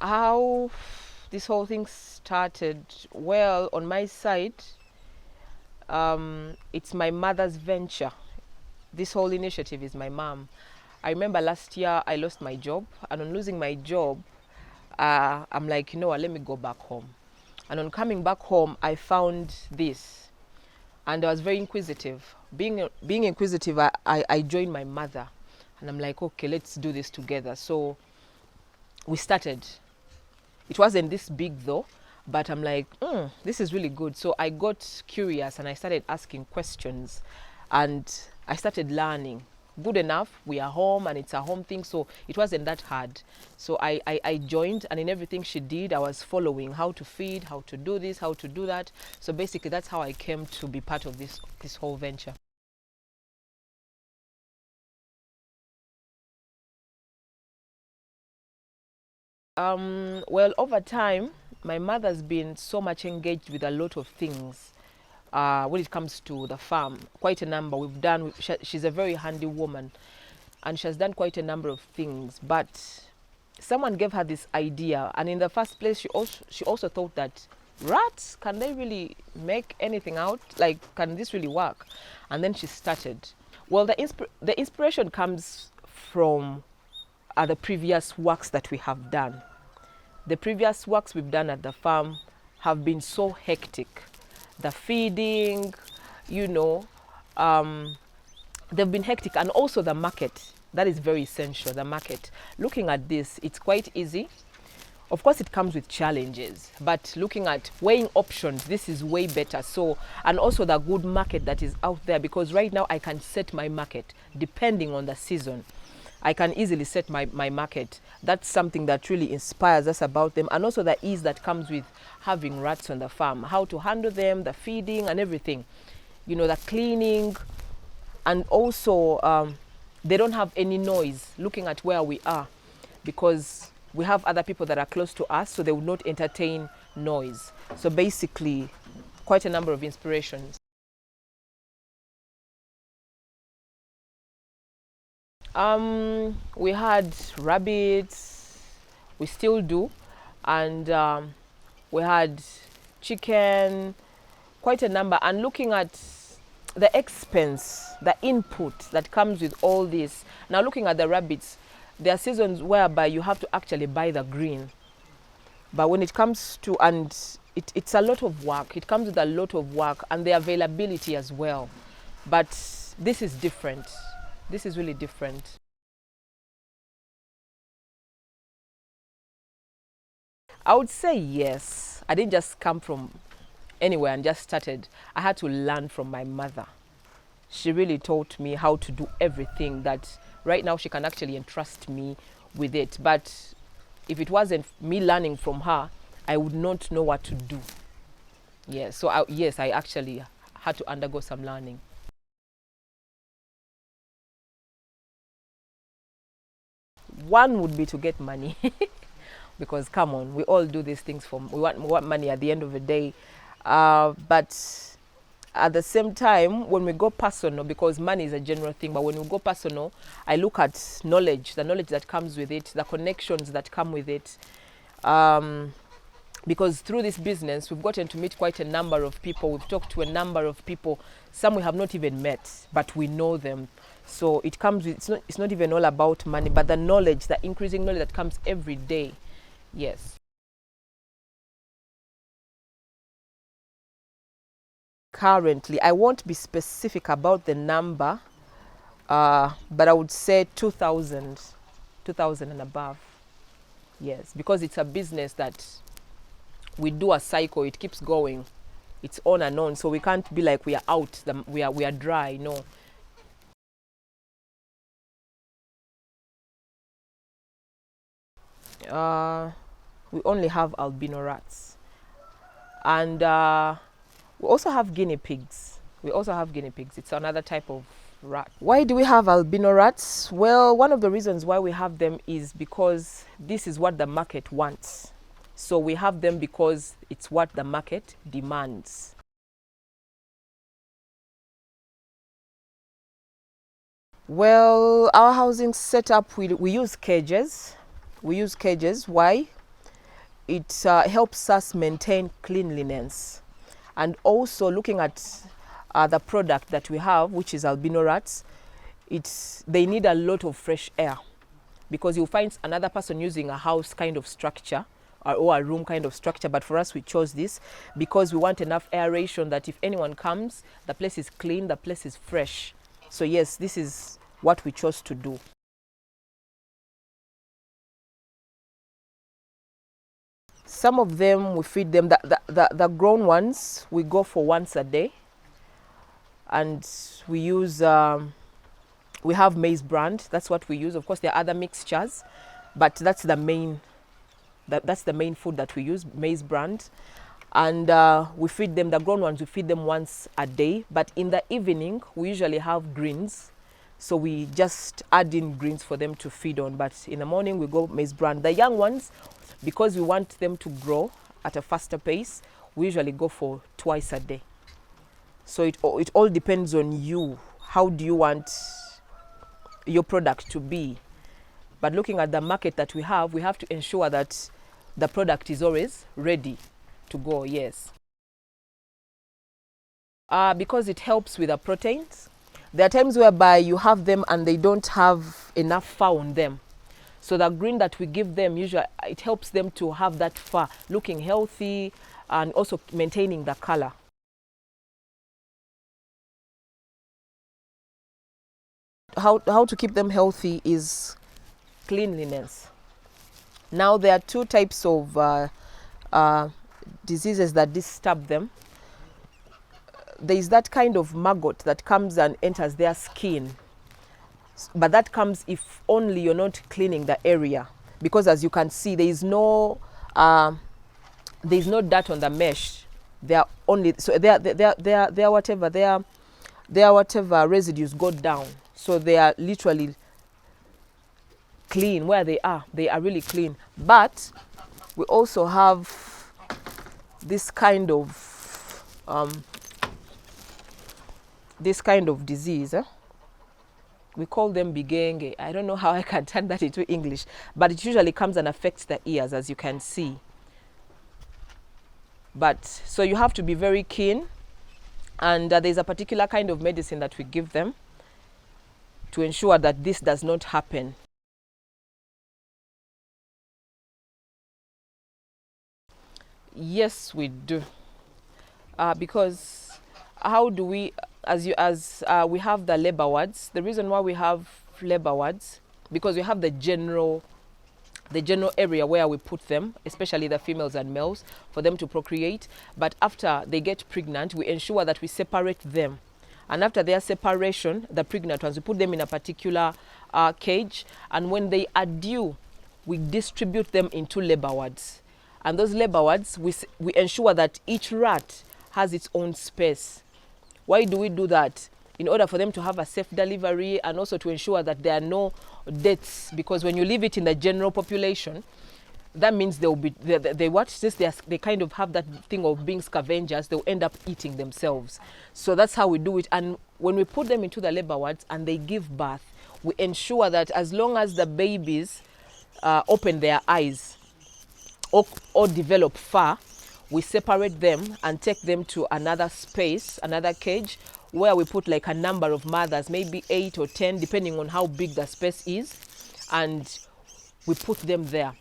How this whole thing started? Well, on my side, it's my mother's venture. This whole initiative is my mom. I remember last year I lost my job, and on losing my job, I'm like, you know what, let me go back home. And on coming back home, I found this, and I was very inquisitive. Being inquisitive, I joined my mother, and I'm like, okay, let's do this together. So we started. It wasn't this big though, but I'm like, this is really good. So I got curious and I started asking questions, and I started learning. Good enough, we are home and it's a home thing, so it wasn't that hard. So I joined, and in everything she did, I was following how to feed, how to do this, how to do that. So basically, that's how I came to be part of this whole venture. Well, over time, my mother's been so much engaged with a lot of things when it comes to the farm. Quite a number we've done. She's a very handy woman, and she has done quite a number of things. But someone gave her this idea, and in the first place, she also thought that rats, can they really make anything out? Like, can this really work? And then she started. Well, the inspiration comes from the previous works that we have done. The previous works we've done at the farm have been so hectic. The feeding, you know, they've been hectic, and also the market. That is very essential, the market. Looking at this, it's quite easy. Of course, it comes with challenges, but looking at weighing options, this is way better. So, and also the good market that is out there, because right now I can set my market depending on the season. I can easily set my market. That's something that really inspires us about them. And also the ease that comes with having rats on the farm, how to handle them, the feeding and everything, you know, the cleaning. And also they don't have any noise, looking at where we are, because we have other people that are close to us, so they would not entertain noise. So basically, quite a number of inspirations. We had rabbits, we still do, and we had chicken, quite a number. And looking at the expense, the input that comes with all this. Now looking at the rabbits, there are seasons whereby you have to actually buy the green. But when it comes to, and it's a lot of work, it comes with a lot of work, and the availability as well. But this is different. This is really different. I would say yes. I didn't just come from anywhere and just started. I had to learn from my mother. She really taught me how to do everything that right now she can actually entrust me with it. But if it wasn't me learning from her, I would not know what to do. Yes, so yes, I actually had to undergo some learning. One would be to get money. Because come on, we all do these things for, we want money at the end of the day. But at the same time, when we go personal, because money is a general thing, but when we go personal, I look at knowledge, the knowledge that comes with it, the connections that come with it. Because through this business, we've gotten to meet quite a number of people. We've talked to a number of people. Some we have not even met, but we know them. So it comes with, it's not even all about money, but the knowledge, the increasing knowledge that comes every day. Yes. Currently, I won't be specific about the number, but I would say 2,000, 2,000 and above. Yes, because it's a business that we do a cycle, it keeps going. It's on and on, so we can't be like we are out, we are dry, no. We only have albino rats. And we also have guinea pigs. It's another type of rat. Why do we have albino rats? Well, one of the reasons why we have them is because this is what the market wants. So we have them because it's what the market demands. Well, our housing setup, we use cages. We use cages. Why? it helps us maintain cleanliness. And also looking at the product that we have, which is albino rats, they need a lot of fresh air, because you'll find another person using a house kind of structure or a room kind of structure, but for us we chose this because we want enough aeration that if anyone comes, the place is clean, the place is fresh. So yes, this is what we chose to do. Some of them we feed them, the grown ones we go for once a day, and we use we have maize brand. That's what we use. Of course, there are other mixtures, but that's the main food that we use, maize brand. And we feed them, the grown ones, we feed them once a day. But in the evening, we usually have greens. So we just add in greens for them to feed on. But in the morning, we go maize brand. The young ones, because we want them to grow at a faster pace, we usually go for twice a day. So it all depends on you. How do you want your product to be? But looking at the market that we have to ensure that the product is always ready to go, yes. Because it helps with the proteins. There are times whereby you have them and they don't have enough fur on them. So the green that we give them, usually it helps them to have that fur, looking healthy and also maintaining the color. How to keep them healthy is cleanliness. Now there are two types of diseases that disturb them. There is that kind of maggot that comes and enters their skin, but that comes if only you're not cleaning the area, because as you can see, there is no dirt on the mesh. They are only, so they are whatever residues go down. So they are literally clean where they are. They are really clean. But we also have this kind of disease. We call them bigenge. I don't know how I can turn that into English, but it usually comes and affects the ears, as you can see. But so you have to be very keen, and there's a particular kind of medicine that we give them to ensure that this does not happen. Yes, we do. Because how do we, we have the labor wards. The reason why we have labor wards, because we have the general area where we put them, especially the females and males, for them to procreate. But after they get pregnant, we ensure that we separate them. And after their separation, the pregnant ones, we put them in a particular cage. And when they are due, we distribute them into labor wards. And those labor wards, we ensure that each rat has its own space. Why do we do that? In order for them to have a safe delivery, and also to ensure that there are no deaths. Because when you leave it in the general population, that means they will be, they kind of have that thing of being scavengers. They'll end up eating themselves. So that's how we do it. And when we put them into the labor wards and they give birth, we ensure that as long as the babies open their eyes or develop fur, we separate them and take them to another space, another cage, where we put like a number of mothers, maybe 8 or 10, depending on how big the space is, and we put them there.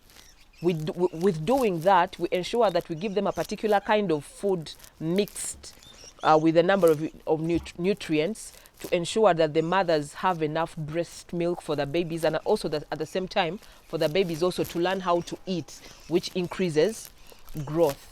With doing that, we ensure that we give them a particular kind of food mixed with a number of nutrients to ensure that the mothers have enough breast milk for the babies, and also that at the same time for the babies also to learn how to eat, which increases growth.